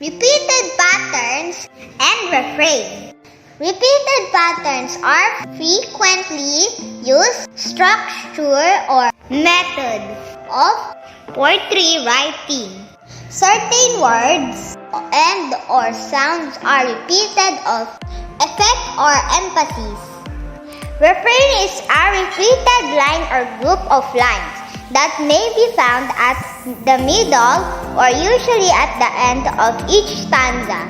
Repeated patterns and refrain. Repeated patterns are frequently used structure or method of poetry writing. Certain words and or sounds are repeated of effect or emphasis. Refrain is a repeated line or group of lines that may be found at the middle or usually at the end of each stanza.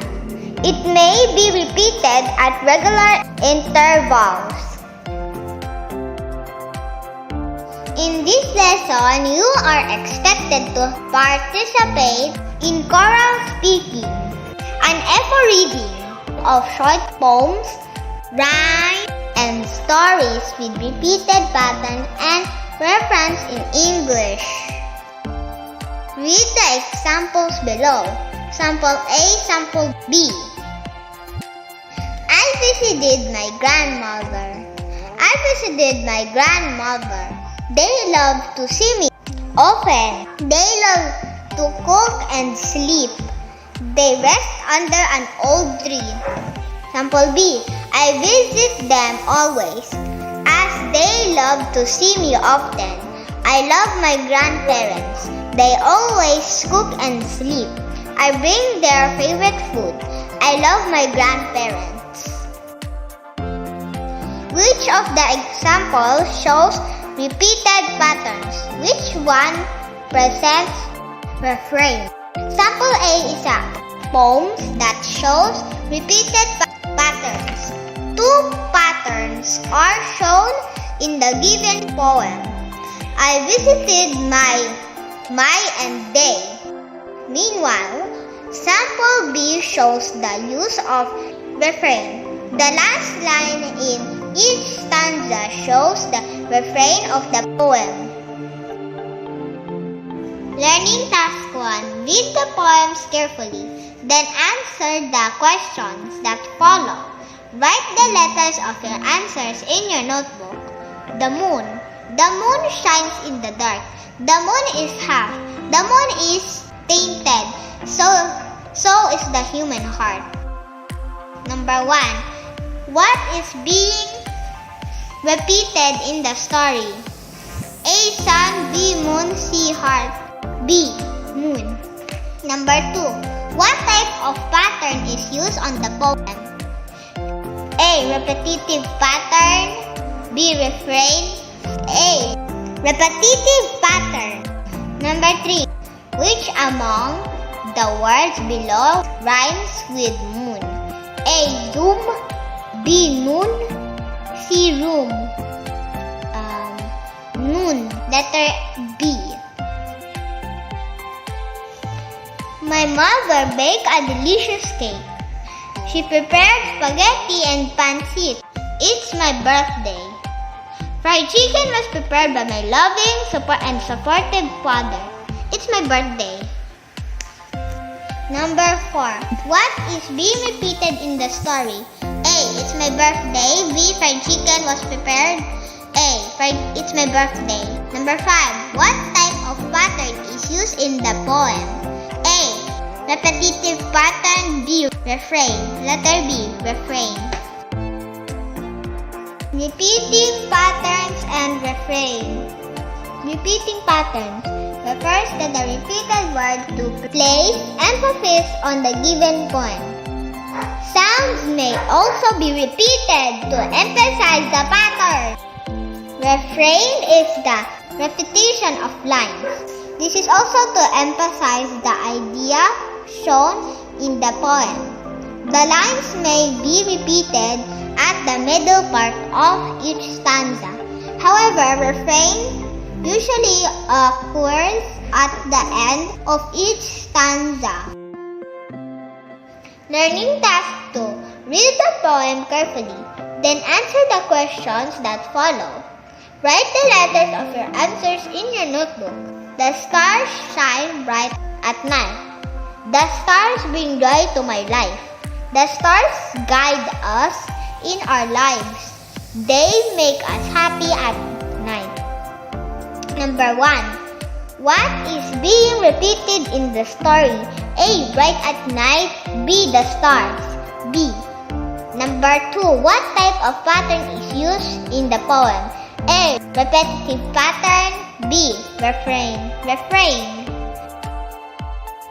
It may be repeated at regular intervals. In this lesson, you are expected to participate in choral speaking, an effort reading of short poems, rhymes, and stories with repeated patterns and reference in English. Read the examples below. Sample A, Sample B. I visited my grandmother. They love to see me often. They love to cook and sleep. They rest under an old tree. Sample B. I visit them always, as they love to see me often. I love my grandparents. They always cook and sleep. I bring their favorite food. I love my grandparents. Which of the examples shows repeated patterns? Which one presents refrain? Sample A is a poem that shows repeated patterns. Two patterns are shown in the given poem. I visited my and they. Meanwhile, sample B shows the use of refrain. The last line in each stanza shows the refrain of the poem. Learning Task 1. Read the poems carefully, then answer the questions that follow. Write the letters of your answers in your notebook. The moon. The moon shines in the dark. The moon is half. The moon is tainted. So is the human heart. Number 1. What is being repeated in the story? A. Sun, B. Moon, C. Heart, B. Moon. Number 2. What type of pattern is used on the poem? A. Repetitive pattern, B. Refrain, A. Repetitive pattern. Number 3. Which among the words below rhymes with moon? A. Zoom, B. Noon, C. Room. Noon. Letter B. My mother baked a delicious cake. She prepared spaghetti and pancit. It's my birthday. Fried chicken was prepared by my loving and supportive father. It's my birthday. Number 4. What is being repeated in the story? A. It's my birthday. B. Fried chicken was prepared. A. It's my birthday. Number 5. What type of pattern is used in the poem? A. Repetitive pattern. B. Refrain. Letter B. Refrain. Repeating patterns and refrain. Repeating patterns refers to the repeated word to place emphasis on the given poem. Sounds may also be repeated to emphasize the pattern. Refrain is the repetition of lines. This is also to emphasize the idea shown in the poem. The lines may be repeated at the middle part of each stanza. However, refrain usually occurs at the end of each stanza. Learning Task 2. Read the poem carefully, then answer the questions that follow. Write the letters of your answers in your notebook. The stars shine bright at night. The stars bring joy to my life. The stars guide us in our lives. They make us happy at night. Number 1. What is being repeated in the story? A. Bright at night. B. The stars. B. Number 2. What type of pattern is used in the poem? A. Repetitive pattern. B. Refrain.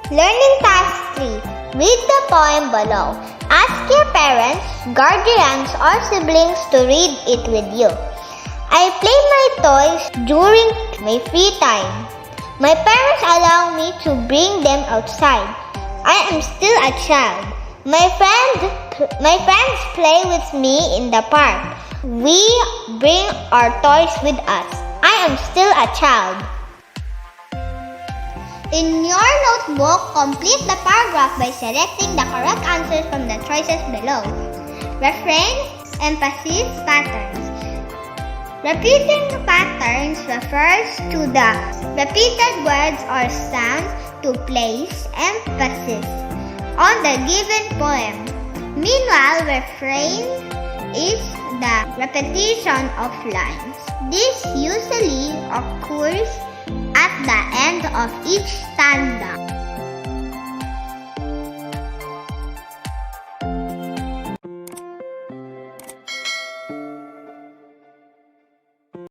Learning task 3. Read the poem below. Ask your parents, guardians, or siblings to read it with you. I play my toys during my free time. My parents allow me to bring them outside. I am still a child. My friends play with me in the park. We bring our toys with us. I am still a child. In your notebook, complete the paragraph by selecting the correct answers from the choices below. Refrains, emphasis, patterns. Repeating patterns refers to the repeated words or sounds to place emphasis on the given poem. Meanwhile, refrain is the repetition of lines. This usually occurs at the end of each stanza.